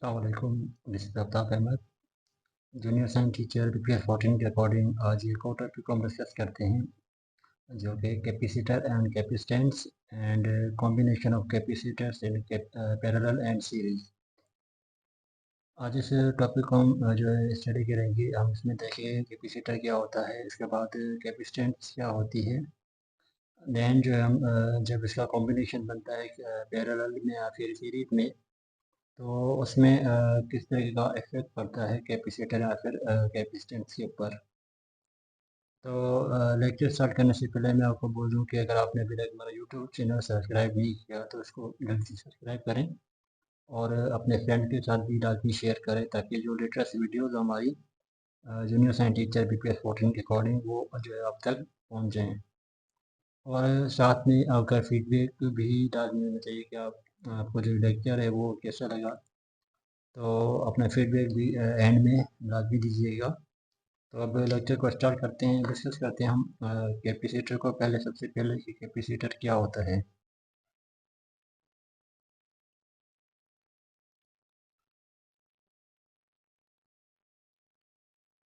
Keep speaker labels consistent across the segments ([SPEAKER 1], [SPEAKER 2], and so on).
[SPEAKER 1] अस्सलाम वालेकुम। This is Aftab Ahmed, junior science teacher BPS 14 के अकॉर्डिंग आज एक और टॉपिक को हम डिस्कस करते हैं, जो कि capacitor and capacitance and combination of capacitors in parallel and series. आज इस टॉपिक को हम जो है स्टडी करेंगे। हम इसमें देखेंगे कैपेसिटर क्या होता है, इसके बाद कैपेसिटेंस क्या होती है, देन जो है हम जब इसका कॉम्बिनेशन बनता है पैरेलल में या फिर सीरीज में, तो उसमें किस तरह का इफेक्ट पड़ता है कैपेसिटर या फिर कैपेसिटेंस के ऊपर। तो लेक्चर स्टार्ट करने से पहले मैं आपको बोल दूं कि अगर आपने अभी तक हमारा यूट्यूब चैनल सब्सक्राइब नहीं किया तो इसको जल्दी से सब्सक्राइब करें और अपने फ्रेंड के साथ भी लाजमी शेयर करें, ताकि जो लेटेस्ट वीडियोज़ हमारी जूनियर साइंस टीचर बीपीएस 14 के अकॉर्डिंग वो जो है आप तक पहुँच जाएँ। और साथ में आपका फीडबैक भी लाजमी होना चाहिए कि आपको जो लेक्चर है वो कैसा लगा। तो अपना फीडबैक भी एंड में लाजमी दीजिएगा। तो अब लेक्चर को स्टार्ट करते हैं, डिस्कस करते हैं हम कैपेसिटर को। पहले सबसे पहले कि कैपेसिटर क्या होता है।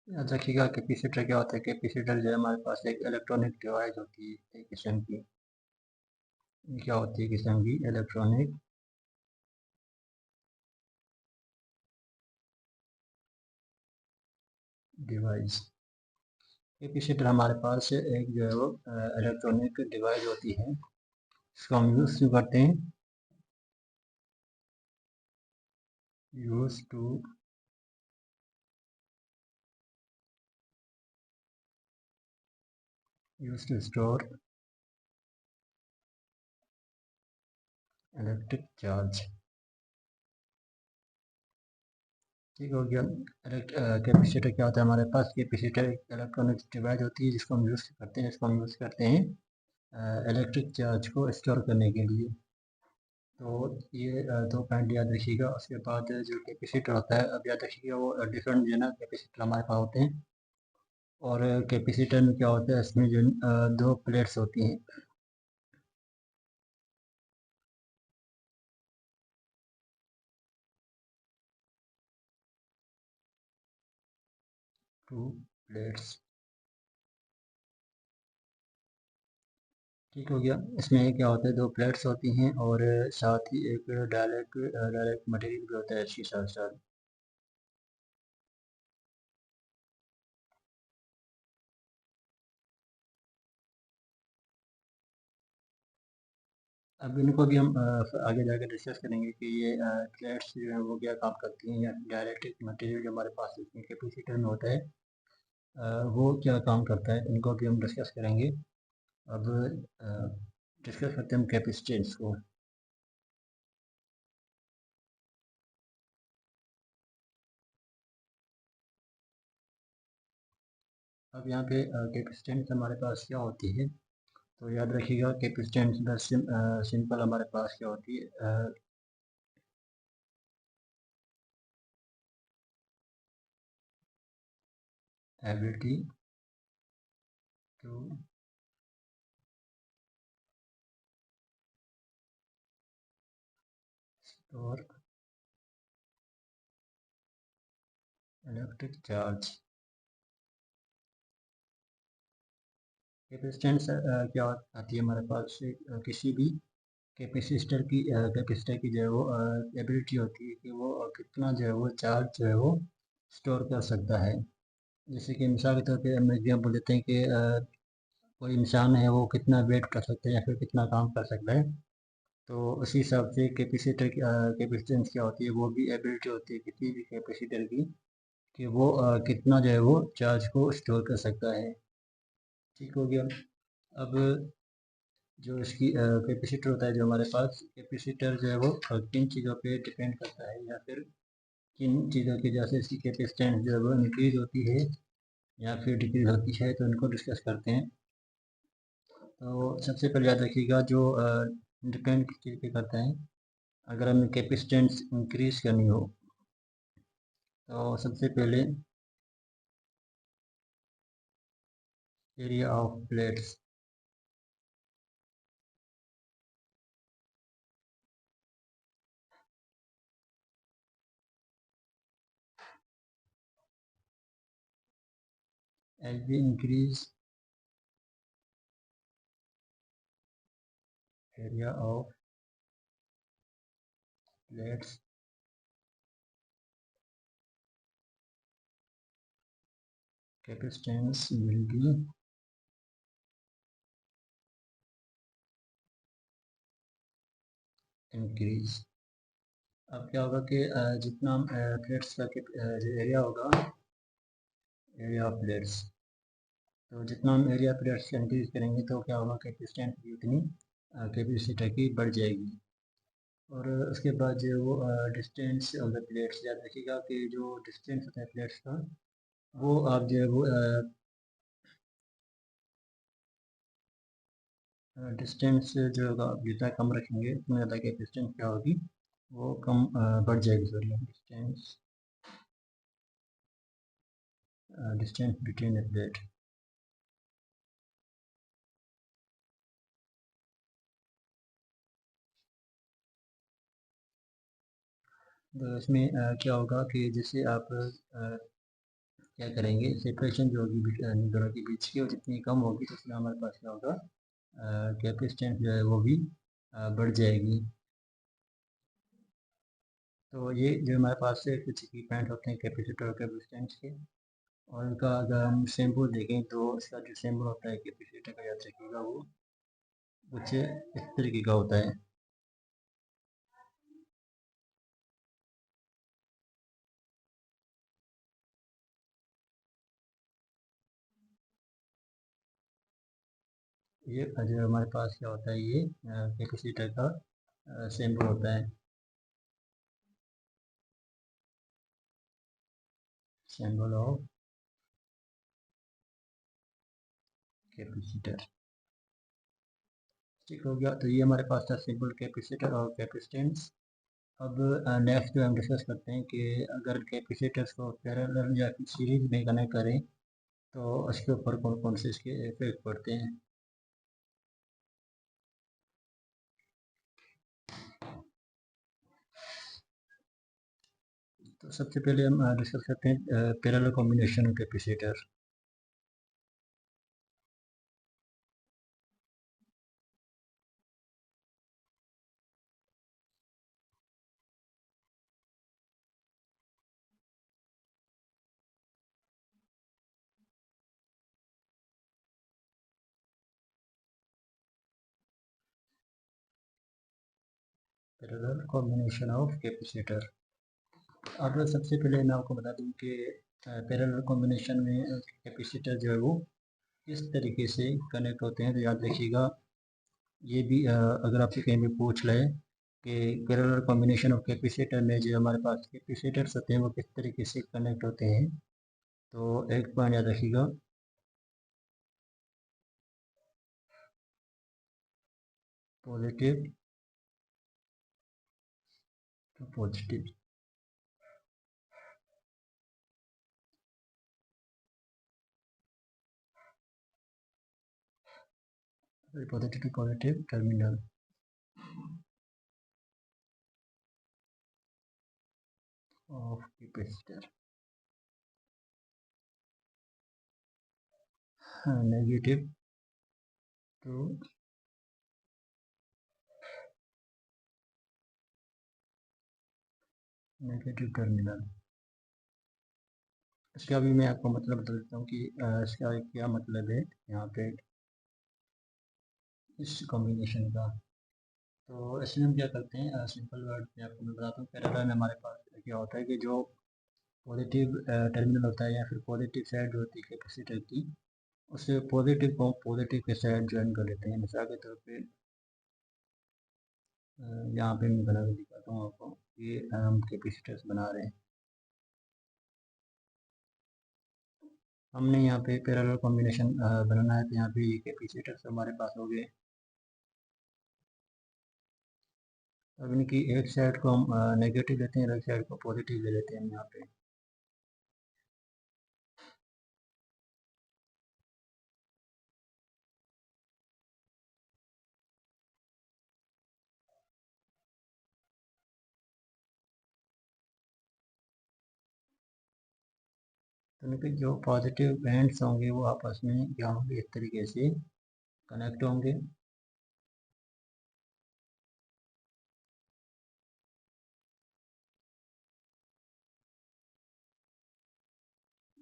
[SPEAKER 1] याद रखिएगा कैपेसिटर क्या होता है। कैपेसिटर जो है हमारे पास एक इलेक्ट्रॉनिक डिवाइस होती है, एक किस्म की। क्या होती है? किस्म की इलेक्ट्रॉनिक डिवाइस। कैपेसिटर हमारे पास एक जो है वो इलेक्ट्रॉनिक डिवाइस होती है, इसको हम यूज़ क्यों करते हैं? Use to store electric charge. ठीक हो गया। कैपेसिटर क्या होता है हमारे पास? कैपेसिटर एक इलेक्ट्रॉनिक डिवाइस होती है जिसको हम यूज़ करते हैं, इसको हम यूज़ करते हैं इलेक्ट्रिक चार्ज को स्टोर करने के लिए। तो ये दो पॉइंट याद रखिएगा। उसके बाद जो कैपेसिटर होता है, अब याद रखिएगा वो डिफरेंट जो है ना कैपेसिटर हमारे पास होते हैं। और कैपेसिटर में क्या होता है, इसमें जो दो प्लेट्स होती हैं। To plates. ठीक हो गया। इसमें क्या होता है, दो प्लेट्स होती हैं और साथ ही एक डायरेक्ट मटेरियल भी होता है इसके साथ साथ। अब इनको भी हम आगे जाकर डिस्कस करेंगे कि ये प्लेट्स जो है वो क्या काम करती हैं, या डायरेक्ट मटेरियल जो हमारे पास इसमें कैपेसिटर में होता है वो क्या काम करता है, इनको भी हम डिस्कस करेंगे। अब डिस्कस करते हैं हम कैपेसिटेंस को। अब यहाँ पे कैपेसिटेंस हमारे पास क्या होती है, तो याद रखिएगा कैपेसिटेंस बस सिंपल हमारे पास क्या होती है, ability to store electric charge. Capacitance क्या आती है हमारे पास से, किसी भी कैपेसिटर की जो है वो एबिलिटी होती है कि वो कितना जो है वो चार्ज जो है वो स्टोर कर सकता है। जैसे कि मिसाल के तौर पे हम एग्जाम्पल देते हैं कि कोई इंसान है वो कितना वेट कर सकता है या फिर कितना काम कर सकता है। तो उसी हिसाब से कैपेसिटर की कैपेसिटेंस क्या होती है, वो भी एबिलिटी होती है किसी भी कैपेसिटर की, कि वो कितना जो है वो चार्ज को स्टोर कर सकता है। ठीक हो गया। अब जो इसकी कैपेसिटर होता है जो हमारे पास, कैपेसिटर जो है वो किन चीज़ों पे डिपेंड करता है, या फिर किन चीज़ों की वजह से इसकी कैपेसिटेंस जो है वो इंक्रीज होती है या फिर डिक्रीज होती है, तो इनको डिस्कस करते हैं। तो सबसे पहले याद रखिएगा जो डिपेंड किस चीज़ पे करता है। अगर हमें कैपेसिटेंस इंक्रीज करनी हो तो सबसे पहले area of plates. as we increase area of plates, capacitance will be increase. अब क्या होगा कि जितना प्लेट्स का एरिया होगा, एरिया ऑफ प्लेट्स, तो जितना हम एरिया प्लेट्स का इंक्रीज करेंगे तो क्या होगा, कैपेसिटेंस भी उतनी कैपेसिटर की बढ़ जाएगी। और उसके बाद जो वो डिस्टेंस ऑफ द प्लेट्स, याद रखिएगा कि जो डिस्टेंस होता है प्लेट्स का, वो आप जो है वो डिस्टेंस जो होगा जितना कम रखेंगे उतना ज़्यादा कैपेसिटेंस क्या होगी, वो कम बढ़ जाएगी। Sorry, distance between the plate. तो इसमें क्या होगा कि जैसे आप क्या करेंगे, सेपरेशन जो होगी दोनों के बीच की, और जितनी कम होगी तो उसमें हमारे पास क्या होगा, कैपेसिटेंस जो है वो भी बढ़ जाएगी। तो ये जो हमारे पास से कुछ की पॉइंट होते हैं कैपेसिटर और कैपेसिटेंस के, और इनका अगर हम सिंबल देखें तो इसका जो सिंबल होता है कैपेसिटर का, याद रखिएगा वो कुछ इस तरीके का होता है। ये जो हमारे पास क्या होता है, ये कैपेसिटर का सिंबल होता है, सिंबल ऑफ कैपेसिटर। ठीक हो गया, तो ये हमारे पास था सिंपल कैपेसिटर और कैपेसिटेंस। अब नेक्स्ट जो हम डिस्कस करते हैं कि अगर कैपेसिटर्स को पैरेलल या सीरीज में कनेक्ट करें तो उसके ऊपर कौन कौन से इसके इफेक्ट पड़ते हैं। तो सबसे पहले हम डिस्कस करते हैं parallel combination of capacitor. Parallel combination of capacitor. अब सबसे पहले मैं आपको बता दूं कि पैरेलल कॉम्बिनेशन में कैपेसिटर जो है वो किस तरीके से कनेक्ट होते हैं। तो याद रखिएगा, ये भी अगर आपसे कहीं भी पूछ ले कि पैरेलल कॉम्बिनेशन ऑफ कैपेसिटर में जो हमारे पास कैपेसिटर्स होते हैं वो किस तरीके से कनेक्ट होते हैं, तो एक पॉइंट याद रखिएगा, positive to positive. Positive to positive terminal of capacitor, negative to negative terminal. इसका भी मैं आपको मतलब बता देता हूँ कि इसका क्या मतलब है यहाँ पे इस कॉम्बिनेशन का। तो इसमें हम क्या करते हैं, सिंपल वर्ड में आपको मैं बताता हूँ। पैरेलल में हमारे पास क्या होता है कि जो पॉजिटिव टर्मिनल होता है या फिर पॉजिटिव साइड जो होती है कैपेसिटर की, उससे पॉजिटिव को पॉजिटिव के साइड ज्वाइन कर लेते हैं। मिसाल के तौर पे यहाँ पे मैं बना के दिखाता हूँ आपको, ये हम कैपेसिटर्स बना रहे हैं। हमने यहाँ पे पैरेलल कॉम्बिनेशन बनाना है, तो यहाँ पे ये कैपेसिटर्स हमारे पास हो गए। अब इनकी एक साइड को हम नेगेटिव लेते हैं और एक साइड को पॉजिटिव ले लेते हैं यहाँ पे। उनके जो पॉजिटिव एंड्स होंगे वो आपस में क्या होंगे, इस तरीके से कनेक्ट होंगे।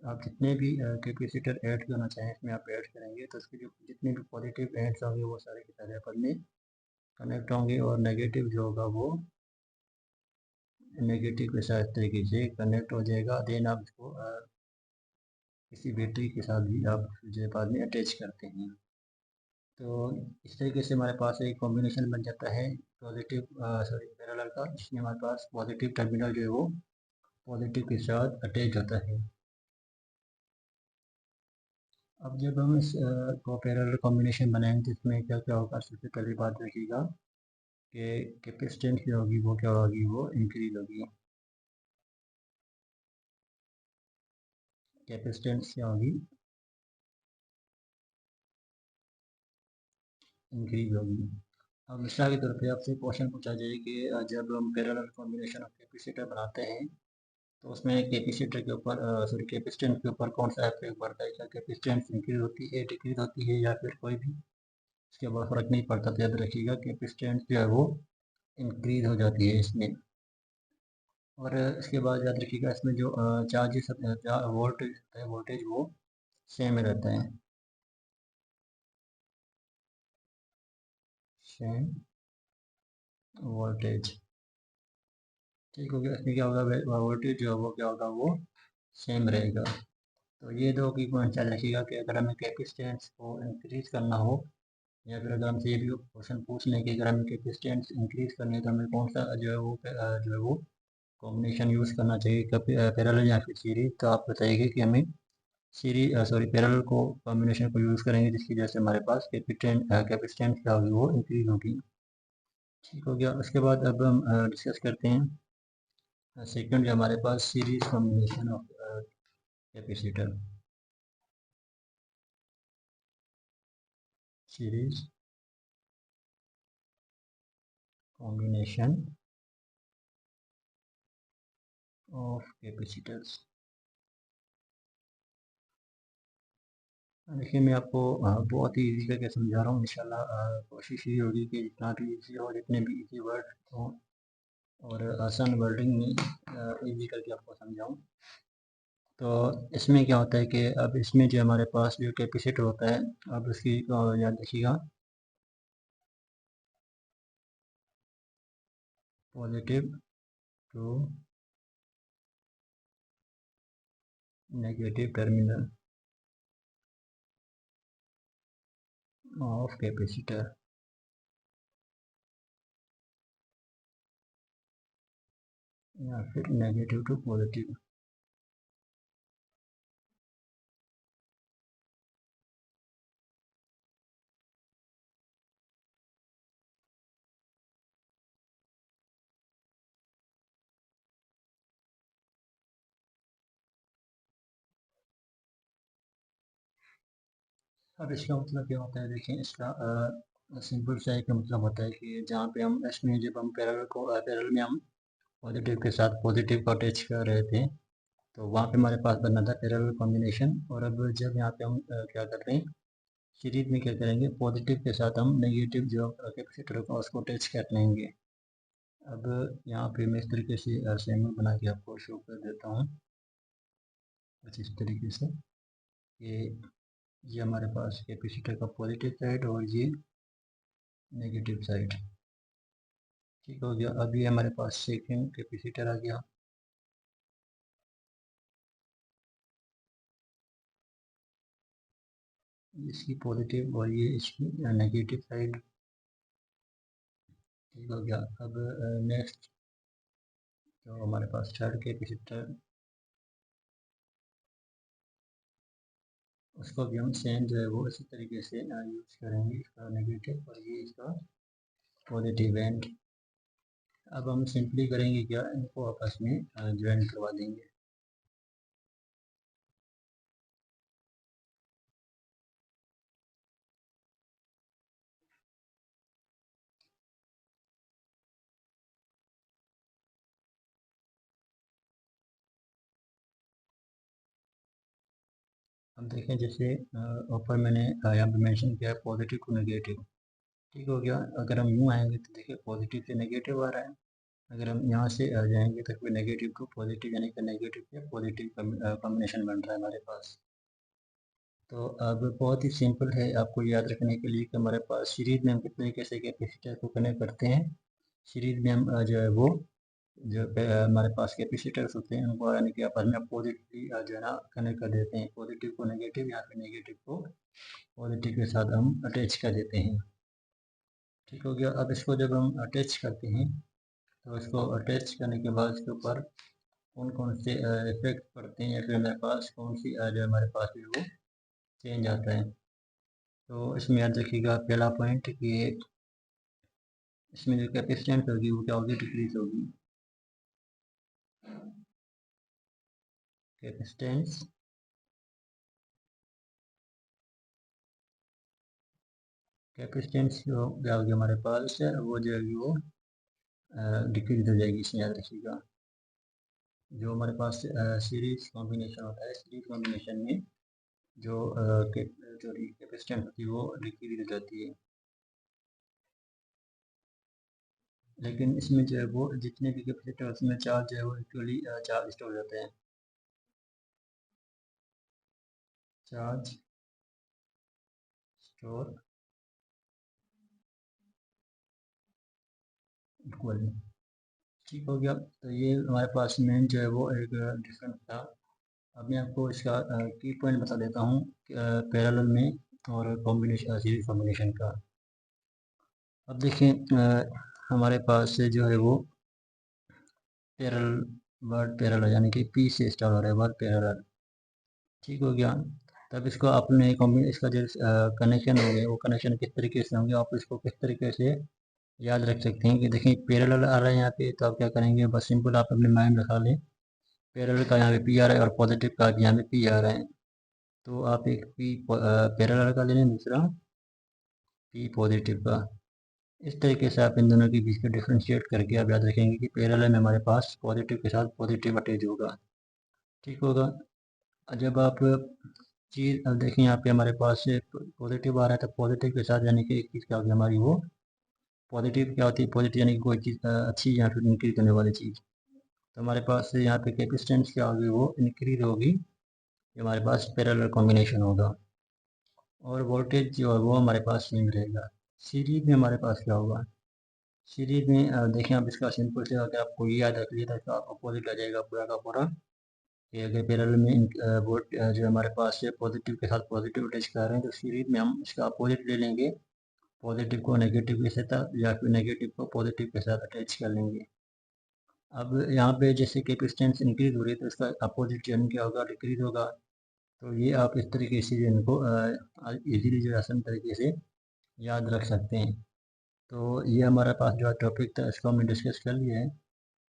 [SPEAKER 1] आप जितने भी कैपेसिटर ऐड करना चाहें इसमें आप ऐड करेंगे तो उसके जो जितने भी पॉजिटिव एंड्स होंगे वो सारे के सारे आपस में कनेक्ट होंगे, और नेगेटिव जो होगा वो नेगेटिव के साथ इस तरीके से कनेक्ट हो जाएगा। देन आप इसको किसी बैटरी के साथ भी आप जो बाद में अटैच करते हैं। तो इस तरीके से हमारे पास एक कॉम्बिनेशन बन जाता है पॉजिटिव सॉरी पैरेलल का, जिसमें हमारे पास पॉजिटिव टर्मिनल जो है वो पॉजिटिव के साथ अटैच होता है। अब जब हम इस को पैरेलल कॉम्बिनेशन बनाएंगे तो इसमें क्या क्या होगा, सबसे पहली बात रखिएगा कि कैपेसिटेंस जो होगी वो क्या होगी, वो इंक्रीज होगी। कैपेसिटेंस क्या होगी, इंक्रीज होगी। अब मिसाल के तौर पे आपसे क्वेश्चन पूछा जाए कि जब हम पैरेलल कॉम्बिनेशन ऑफ कैपेसिटर बनाते हैं तो उसमें कैपेसिटर के ऊपर सॉरी कैपेसिटेंस के ऊपर कौन सा इफेक्ट पड़ता है, क्या कैपेसिटेंस इंक्रीज होती है, डिक्रीज होती है, या फिर कोई भी इसके ऊपर फर्क नहीं पड़ता। तो याद रखिएगा कैपेसिटेंस जो है वो इंक्रीज हो जाती है इसमें। और इसके बाद याद रखिएगा इसमें जो चार्जेस वोल्टेज होता है, वोल्टेज वो सेम रहता है, सेम वोल्टेज। ठीक हो गया, इसमें क्या होगा, वोल्टेज जो है वो क्या होगा, वो सेम रहेगा। तो ये दो की पॉइंट याद रखिएगा कि अगर हमें कैपेसिटेंस को इंक्रीज करना हो, या फिर अगर हमसे ये भी क्वेश्चन पूछ लें कि अगर हमें कैपेसिटेंस इंक्रीज करनी है तो हमें कौन सा जो है वो कॉम्बिनेशन यूज़ करना चाहिए, पैरेलल या फिर सीरीज, तो आप बताइए कि हमें सीरीज सॉरी पैरेलल को कॉम्बिनेशन को यूज़ करेंगे जिसकी वजह से हमारे पास कैपेसिटेंस क्या होगी, वो इंक्रीज होगी। ठीक हो गया। उसके बाद अब हम डिस्कस करते हैं सेकंड जो हमारे पास series combination of capacitor, series combination of capacitors. देखिए मैं आपको बहुत ही इजी करके समझा रहा हूँ, इंशाल्लाह कोशिश ये होगी कि जितना भी इजी हो, जितने भी इजी वर्ड हो और आसान वर्डिंग में इजी करके आपको समझाऊँ। तो इसमें क्या होता है कि अब इसमें जो हमारे पास जो कैपेसिटर होता है, अब उसकी याद रखिएगा positive to negative terminal of capacitor, या फिर नेगेटिव टू पॉजिटिव। अब इसका मतलब क्या होता है, देखिए इसका सिंपल सा एक मतलब होता है कि जहाँ पे हम इसमें जब हम पैरेलल में हम पॉजिटिव के साथ पॉजिटिव को अटैच कर रहे थे तो वहाँ पे हमारे पास बना था पैरेलल कॉम्बिनेशन। और अब जब यहाँ पे हम क्या कर रहे हैं, सीरीज में क्या करेंगे, पॉजिटिव के साथ हम नेगेटिव जो कैपेसिटर होगा उसको अटैच कर लेंगे। अब यहाँ पे मैं इस तरीके से असेंबल बना के आपको शो कर देता हूँ कुछ इस तरीके से कि ये हमारे पास कैपेसिटर का पॉजिटिव साइड और ये नेगेटिव साइड। ठीक हो गया। अब ये हमारे पास सेकेंड कैपेसिटर आ गया। इसकी पॉजिटिव और ये इसकी नेगेटिव साइड। ठीक हो गया। अब नेक्स्ट जो हमारे पास थर्ड कैपेसिटर, उसको भी हम सेम जो है वो इसी तरीके से यूज करेंगे, इसका नेगेटिव और ये इसका पॉजिटिव एंड। अब हम सिंपली करेंगे क्या, इनको आपस में ज्वाइन करवा देंगे। अब देखें जैसे ऊपर मैंने यहाँ पे मेंशन किया है पॉजिटिव टू नेगेटिव, ठीक हो गया। अगर हम यूँ आएंगे तो देखिए पॉजिटिव से नेगेटिव आ रहा है। अगर हम यहाँ से आ जाएंगे तो फिर नेगेटिव टू पॉजिटिव यानी कि नेगेटिव से पॉजिटिव कॉम्बिनेशन बन रहा है हमारे पास। तो अब बहुत ही सिंपल है आपको याद रखने के लिए कि हमारे पास सीरीज में हम किस तरीके से कैपेसिटर को कनेक्ट करते हैं। सीरीज में हम जो है वो जो हमारे पास कैपेसिटर्स होते हैं उनको यानी कि आपस में पॉजिटिवली जो है ना कनेक्ट कर देते हैं। पॉजिटिव को नेगेटिव या फिर नेगेटिव को पॉजिटिव के साथ हम अटैच कर देते हैं, ठीक हो गया। अब इसको जब हम अटैच करते हैं तो इसको अटैच करने के बाद इसके ऊपर कौन कौन से इफेक्ट पड़ते हैं या फिर हमारे पास कौन सी जो हमारे पास है वो चेंज आता है। तो इसमें याद रखिएगा पहला पॉइंट कि इसमें जो कैपेसिटेंस होगी वो क्या होगी, डिक्रीज होगी। कैपेसिटेंस जो क्या होगी हमारे पास वो जो है वो डिक्रीज हो जाएगी। इसमें याद रखिएगा जो हमारे पास सीरीज कॉम्बिनेशन होता है, सीरीज कॉम्बिनेशन में जो कैपेसिटेंस होती है वो डिक्रीज हो जाती है। लेकिन इसमें जो है वो जितने भी कैपेसिटर उसमें चार्ज जो है वो इक्वली चार्ज स्टोर हो जाते हैं। चार्ज स्टोर इक्वली, ठीक हो गया। तो ये हमारे पास मेन जो है वो एक डिफरेंस था। अब मैं आपको इसका की पॉइंट बता देता हूँ पैरेलल में और कॉम्बिनेशन सीरीज कॉम्बिनेशन का। अब देखें हमारे पास जो है वो पैरेलल वर्ड पैरेलल यानी कि पी से स्टार्ट हो रहा है वर्ड पैरेलल, ठीक हो गया। तब इसको आपने इसका जो कनेक्शन होंगे वो कनेक्शन किस तरीके से होंगे, आप इसको किस तरीके से याद रख सकते हैं कि देखिए पैरेलल आ रहा है यहाँ पे, तो आप क्या करेंगे बस सिंपल आप अपने माइंड रखा लें पैरेलल का यहाँ पे पी आ रहा है और पॉजिटिव का यहाँ पे पी आ रहा है। तो आप एक पी पैरेलल का ले लें, दूसरा पी पॉजिटिव का। इस तरीके से आप इन दोनों के बीच को डिफ्रेंशिएट करके आप याद रखेंगे कि पैरेलल में हमारे पास पॉजिटिव के साथ पॉजिटिव अटैच होगा, ठीक होगा। जब आप चीज़ अब देखें यहाँ पे हमारे पास पॉजिटिव आ रहा है तो पॉजिटिव के साथ यानी कि एक चीज़ क्या होगी हमारी वो पॉजिटिव क्या होती है, पॉजिटिव यानी कि कोई चीज़ अच्छी या फिर इंक्रीज करने वाली चीज़। तो हमारे पास यहाँ पे कैपेसिटेंस क्या होगी वो इंक्रीज होगी, ये हमारे पास पैरेलल कॉम्बिनेशन होगा। और वोल्टेज जो है वो हमारे पास सेम रहेगा। सीरीज में हमारे पास क्या होगा, सीरीज में देखें आप इसका सिंपल से अगर आपको ये याद रख लिया तो आपको अपोजिट आ जाएगा पूरा का पूरा। कि अगर पैरेलल में वोल्ट जो हमारे पास है पॉजिटिव के साथ पॉजिटिव अटैच कर रहे हैं तो सीरीज में हम इसका अपोजिट ले लेंगे, पॉजिटिव को नेगेटिव के साथ या फिर नेगेटिव को पॉजिटिव के साथ अटैच कर लेंगे। अब यहाँ पे जैसे कैपेसिटेंस इंक्रीज हो रही है तो इसका अपोजिट जो क्या होगा, डिक्रीज होगा। तो ये आप इस तरीके से जो इनको इजीली जो आसान तरीके से याद रख सकते हैं। तो ये हमारे पास जो टॉपिक था इसको हमने डिस्कस कर लिया है।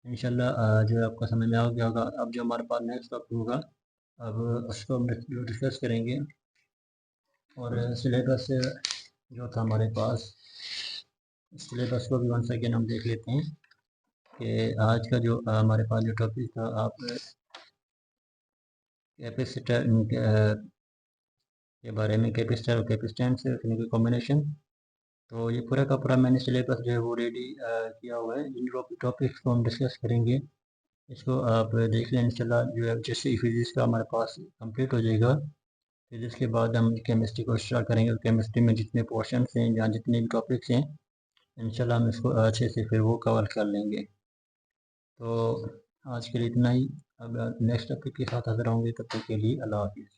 [SPEAKER 1] इंशाल्लाह जो आपको समझ में आ गया होगा। अब जो हमारे पास नेक्स्ट टॉपिक होगा अब उसको हम डिस्कस करेंगे। और सिलेबस जो था हमारे पास, सिलेबस को भी वंस अगेन हम देख लेते हैं कि आज का जो हमारे पास जो टॉपिक था आप कैपेसिटर के बारे में, कैपेसिटर और कैपेसिटेंस की कॉम्बिनेशन। तो ये पूरा का पूरा मैंने सिलेबस जो है वो रेडी किया हुआ है। इन टॉपिक्स को हम डिस्कस करेंगे, इसको आप देख लें इंशाल्लाह। जो है जैसे फिजिक्स का हमारे पास कंप्लीट हो जाएगा फिजिक्स के बाद हम केमिस्ट्री को स्टार्ट करेंगे। और केमिस्ट्री में जितने पोर्शंस हैं या जितने भी टॉपिक्स हैं इंशाल्लाह हम इसको अच्छे से फिर वो कवर कर लेंगे। तो आज के लिए इतना ही। अब नेक्स्ट टॉपिक के साथ हाजिर होंगे, तब तक के लिए अल्लाह हाफिज़।